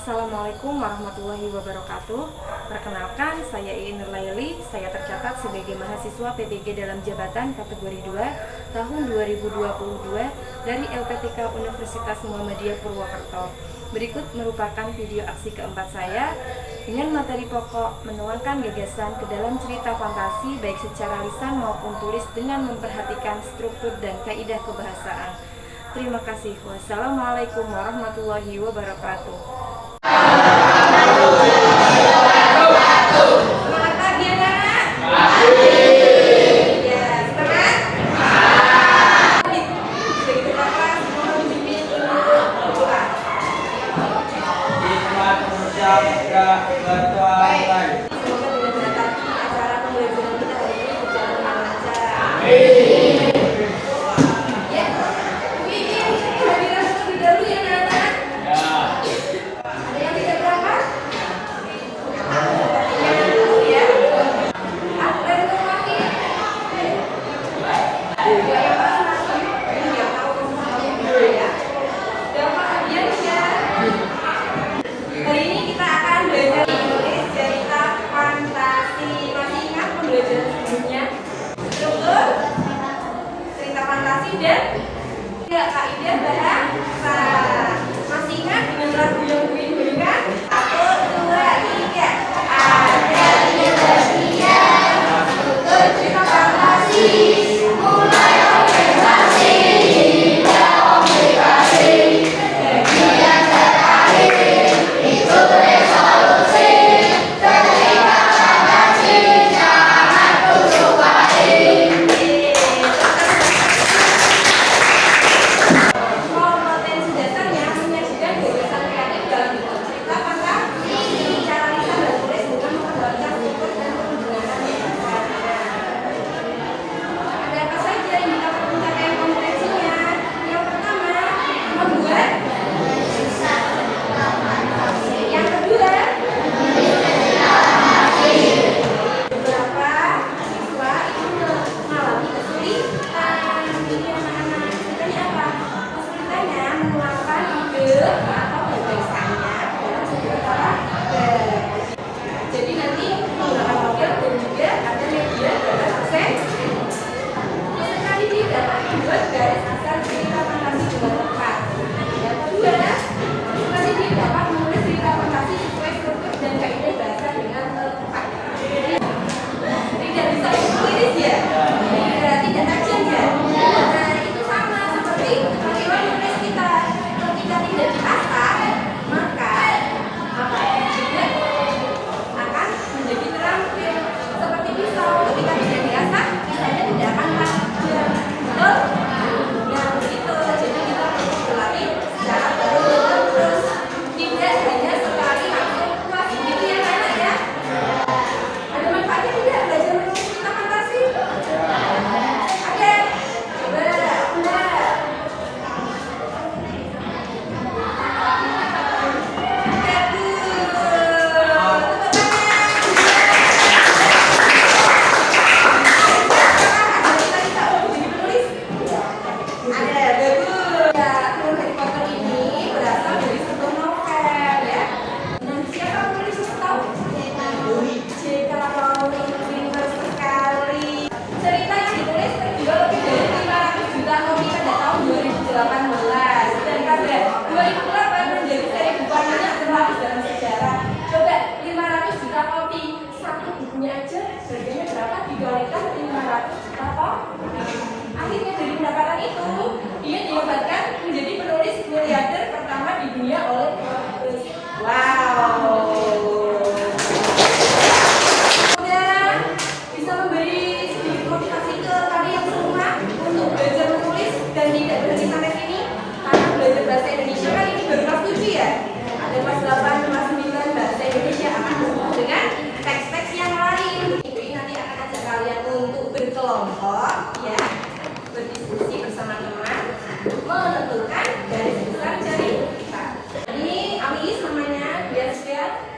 Assalamualaikum warahmatullahi wabarakatuh. Perkenalkan, saya Iin Nurlaili. Saya tercatat sebagai mahasiswa PPG dalam jabatan kategori 2 tahun 2022 dari LPTK Universitas Muhammadiyah Purwokerto. Berikut merupakan video aksi keempat saya dengan materi pokok menuangkan gagasan ke dalam cerita fantasi baik secara lisan maupun tulis dengan memperhatikan struktur dan kaidah kebahasaan. Terima kasih. Wassalamualaikum warahmatullahi wabarakatuh. Selamat pagi anak-anak. Ya, semangat. Begitu kelas mohon dipimpin untuk berdoa. Semoga dengan berkati acara pembelajaran kita hari ini berjalan dengan lancar. Ya, ini hadiran terlebih dahulu ya anak-anak. Ada yang tidak berangkat? Hari ini kita akan belajar menulis cerita fantasi. Masih ingat pembelajaran sebelumnya? Struktur, cerita fantasi dan kaidah bahasa. Masih ingat dengan lagu yang diberikan? 1, 2, 3. Ada dia struktur cerita fantasi. Mulai observasi hingga komplikasi. Bagian terakhir itu resolusi. Cerita fantasi jangan kusukai. Kompetensi dasarnya menyajikan gagasan kreatif dalam bentuk cerita fantasi. Cara lisan dan tulis dengan memperhatikan struktur dan penggunaan bahasa. Ada apa saja yang kita perlu capaian kompetensinya? Yang pertama, membuat. Yang kedua, beberapa siswa itu mengalami kesulitan. Jadi anak-anak kesulitannya apa? Kesulitannya menuangkan ide atau gagasannya dalam sebuah paragraf. Jadi nanti menggunakan model dan juga ada media dalam proses. Sesekali dia dapat membuat garis besar cerita fantasi dengan tepat. Yang kedua, sesekali dia dapat menulis cerita fantasi sesuai struktur dan kaidah bahasa dengan tepat. Tidak bisa iris ya? Tidak tajam ya? Nah, itu sama seperti bagaimana menulis kita. Ketika tidak diasah, maka tidak akan menjadi terampil. Seperti pisau, ketika tidak diasah, pisaunya tidak akan tajam. Betul? Nah, begitu. Jadi kita perlu berlatih secara terus. Tidak hanya sekali langsung puas. Gitu ya anak ya? Ada manfaatnya tidak belajar menulis cerita fantasi? Ada? Coba. Benar. Cerita yang ditulis terjual lebih dari 500 juta kopi pada tahun 2018 dan pada 2008 menjadi seri buku anak terlaris dalam sejarah. Coba 500 juta kopi, satu bukunya aja harganya berapa? Dikalikan 500 juta kopi. Akhirnya dari pendapatan itu dia dinobatkan menjadi penulis miliarder pertama di dunia oleh Forbes. Wow. Bisa memberi sedikit motivasi ke kalian semua untuk belajar menulis dan tidak berhenti sampai sini karena belajar bahasa Indonesia kan ini baru kelas 7 ya. Ada kelas 8, kelas 9 bahasa Indonesia akan bertemu dengan teks-teks yang lain. Ini nanti akan ajak kalian untuk berkelompok ya, berdiskusi bersama teman, menentukan garis besar cerita. Ini Amis namanya, dia sudah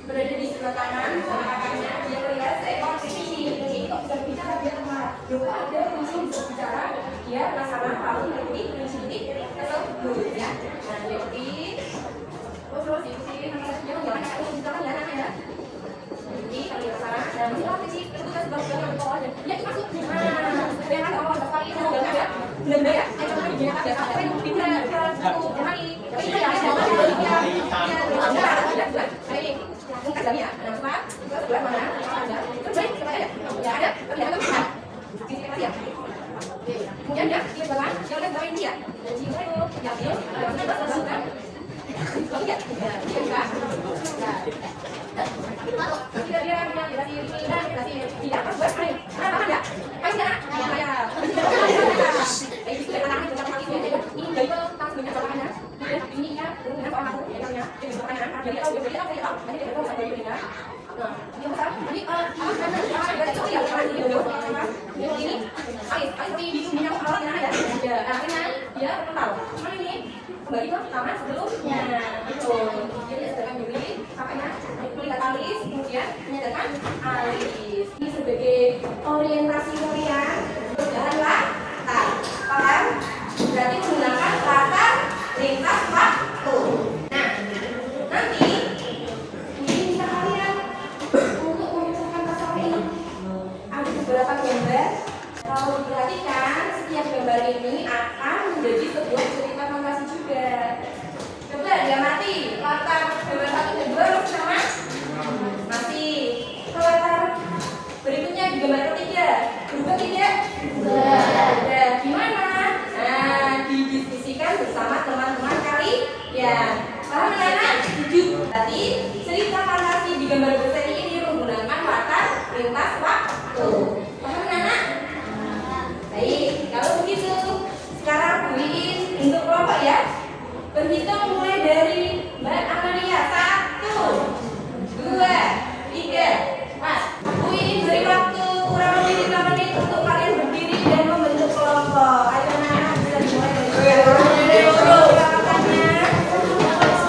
berada di sebelah kanan sama kakaknya. Dia melihat seekor ini kok bisa bicara dia marah. Kok ada langsung bisa bicara? Dia penasaran lalu ngerti prinsip tersebut ya. Nah, jadi terus ikuti Kemudian ya, ini bawah, yang udah bawain dia. Dia kental. Cuman ini kembali ke pertama sebelumnya. Betul. Jadi sedangkan Yuli, makanya melihat alis, kemudian menyadarkan alis. Ini sebagai orientasi kalian berjalan latar. Paham? Berarti menggunakan latar lintas waktu. Nah, nanti ini bisa kalian untuk memisahkan pasal ini. Ada beberapa gambar. Kalau diperhatikan, setiap gambar ini akan menjadi sebuah cerita fantasi juga. Coba diamati latar gambar 1 dan 2 masih sama? Masih. Ke latar berikutnya di gambar ketiga, berubah tidak? Sudah. Gimana? Nah, didiskusikan bersama teman-teman kalian. Paham anak-anak? Setuju? Berarti cerita fantasi di gambar berseri ini menggunakan latar lintas waktu. Paham anak-anak? Baik, kalau begitu sekarang buiin bentuk kelompok ya. Berhitung mulai dari Mbak Amalia. 1, 2, 3, 4. Buiin beri waktu kurang lebih 5 menit untuk kalian berdiri dan membentuk kelompok. Ayo anak-anak, bisa dimulai dari dulu. Lakukannya.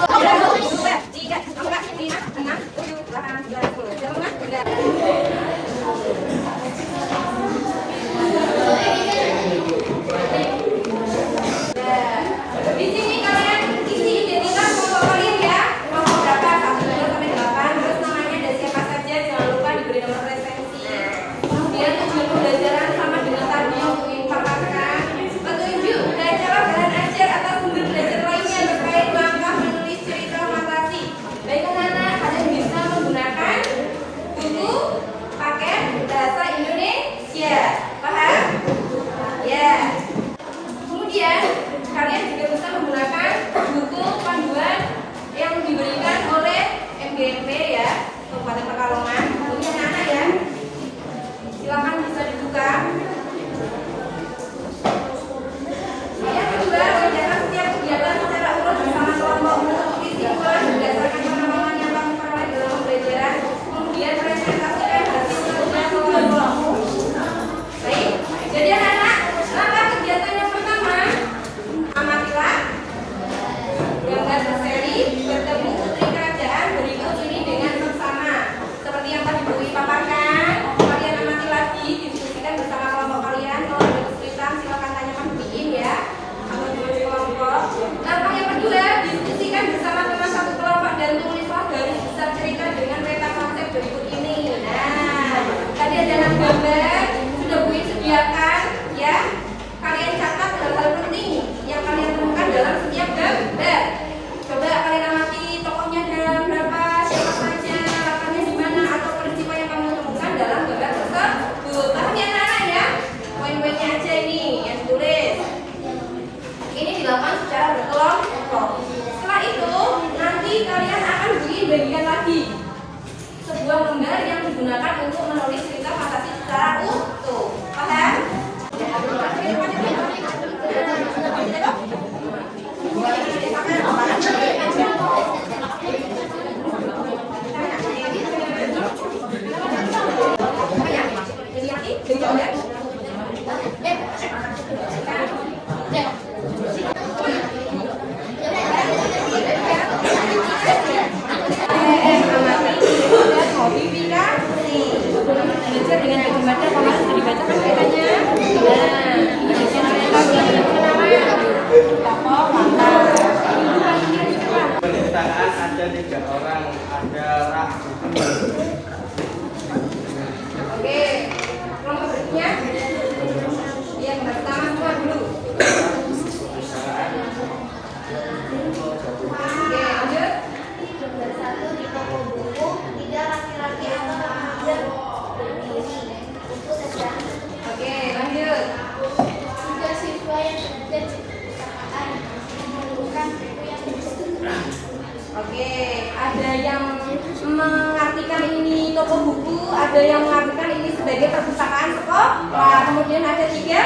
1, 2, 3, 4, 5, 6, 7, 8, 9, 10. Jangan lupa. Di sini kalian isi identitas kelompok kalian ya. Kelompok berapa? 1, 2, sampai 8. Terus namanya ada siapa saja. Jangan lupa diberi nomor resensi. Kemudian tujuan pembelajaran sama dengan tadi yang dipaparkan. Petunjuk dan cara bahan ajar atau sumber belajar lainnya terkait langkah menulis cerita fantasi. Baik anak-anak, kalian bisa menggunakan buku paket bahasa Indonesia. Paham? Ya. Kemudian kalian juga bisa menggunakan buku panduan yang diberikan oleh MGMP ya, Kabupaten Pekalongan. Ini anak-anak ya. Silakan bisa dibuka. Yang kedua, mengerjakan setiap kegiatan secara urut bersama kelompok untuk kesimpulan berdasarkan pengalaman yang kamu peroleh dalam pembelajaran. Kemudian presentasikan hasil kerja kelompok. Baik, jadi anak-anak, langkah kegiatan yang pertama, amatilah gambar berseri bertemu putri kerajaan berikut ini dengan seksama. Seperti yang tadi Bu paparkan, kalian amati lagi, diskusikan bersama kelompok kalian. Kalau ada kesulitan silakan tanyakan Bu ya, atau di kelompok. Langkah yang kedua, diskusikan bersama teman satu kelompok dan tulislah garis besar cerita dengan peta konsep berikut ini. Nah, tadi ada 6 gambar sudah Bu sediakan ya. Kalian catat hal-hal penting yang kalian temukan dalam setiap gambar. Coba kalian amati tokohnya ada berapa, siapa saja, latarnya di mana, atau peristiwa yang kamu temukan dalam gambar tersebut. Paham ya anak-anak ya? Poin-poinnya aja ini yang ditulis. Ini dilakukan secara berkelompok. Setelah itu nanti kalian akan bagikan lagi sebuah lembar yang digunakan untuk menulis cerita fantasi secara utuh. Paham? Belajar dengan kacamata kemarin sudah dibaca kan katanya. Penistaan ada 3 orang, ada rak. Oke, kelompok berikutnya yang pertama semua dulu. toko buku, ada yang mengartikan ini sebagai perpustakaan sekolah. Kemudian ada 3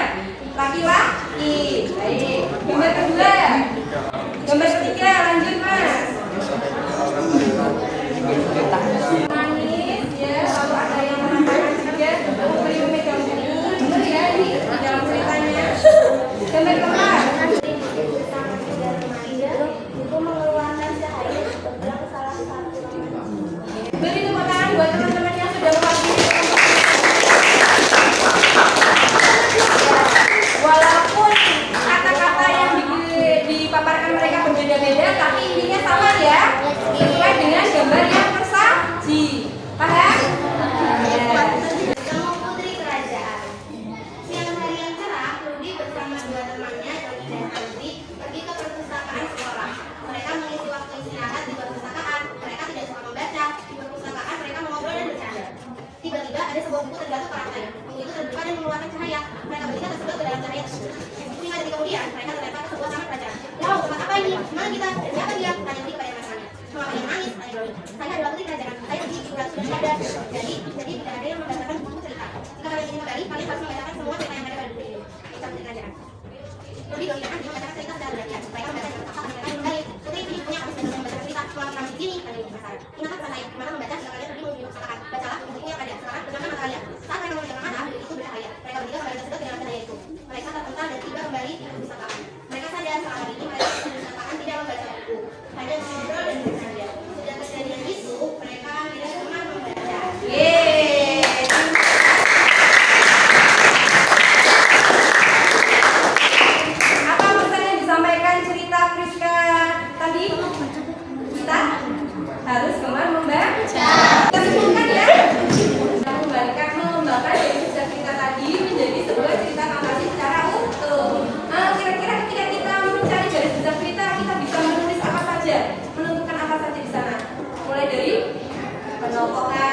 laki-laki. Baik. Gambar kedua. Gambar ketiga, lanjut Mas. Manis ya, lalu ada yang menampilkan juga memberi memegang buku. Benar ya ini di dalam ceritanya. Gambar keempat. Buku mengeluarkan cahaya sebelah ke salah satu. Beri tepuk tangan buat teman-teman yang sudah mewakili. Walaupun kata-kata yang dipaparkan mereka berbeda-beda, tapi intinya sama ya, sesuai dengan gambar yang tersaji. Paham? Ya. Kamu putri kerajaan. Siang hari yang cerah, Rudy bersama 2 temannya, Johnny dan Andy, pergi ke perpustakaan sekolah. Mereka mengisi waktu istirahat di perpustakaan. Mereka tidak suka membaca. Di perpustakaan mereka mengobrol dan bercanda. Tiba-tiba ada sebuah buku terjatuh ke lantai. Buku itu terbuka dan mengeluarkan cahaya. Mereka bertiga tersedot ke dalam cahaya tersebut. 5 detik kemudian, mereka terlempar ke sebuah taman pelajaran. Wow, tempat apa ini? Mana kita? Dan siapa dia? Tanya Rudy kepada teman-temannya. Mengapa dia menangis? Tanya Johnny. Saya adalah putri kerajaan. Saya pergi sudah sadar. Jadi tidak ada yang membacakan buku cerita. Jika kalian ingin kembali, kalian harus membacakan semua cerita yang ada pada buku ini. Kita putri kerajaan. Rudy, Johnny dan Andy membacakan cerita secara belajar. Mereka membaca dengan terpaksa mereka ingin kembali. Putri ini punya habis belajar membaca cerita selama kami di sini. Kalian penasaran. Ingatlah pesan saya, gimana membaca jika kalian pergi menuju perpustakaan. Bacalah buku yang ada. Sekarang gunakan mata kalian. Saat mereka memecahkan mata, buku itu bercahaya. Mereka bertiga kembali tersedot ke dalam cahaya itu. Mereka terpental dan tiba kembali di perpustakaan. Mereka sadar selama ini mereka di perpustakaan tidak membaca buku, hanya ngobrol dan bercanda. Sejak kejadian itu, mereka tidak pernah membaca. Yeay. Apa pesan yang disampaikan cerita Friska tadi? Kita harus gemar membaca. Kita simpulkan ya. Kita mengembangkan dari cerita kita tadi menjadi sebuah cerita fantasi secara utuh. Kira-kira ketika kita mencari garis besar cerita, kita bisa menulis apa saja, menentukan apa saja di sana. Mulai dari penolpokan,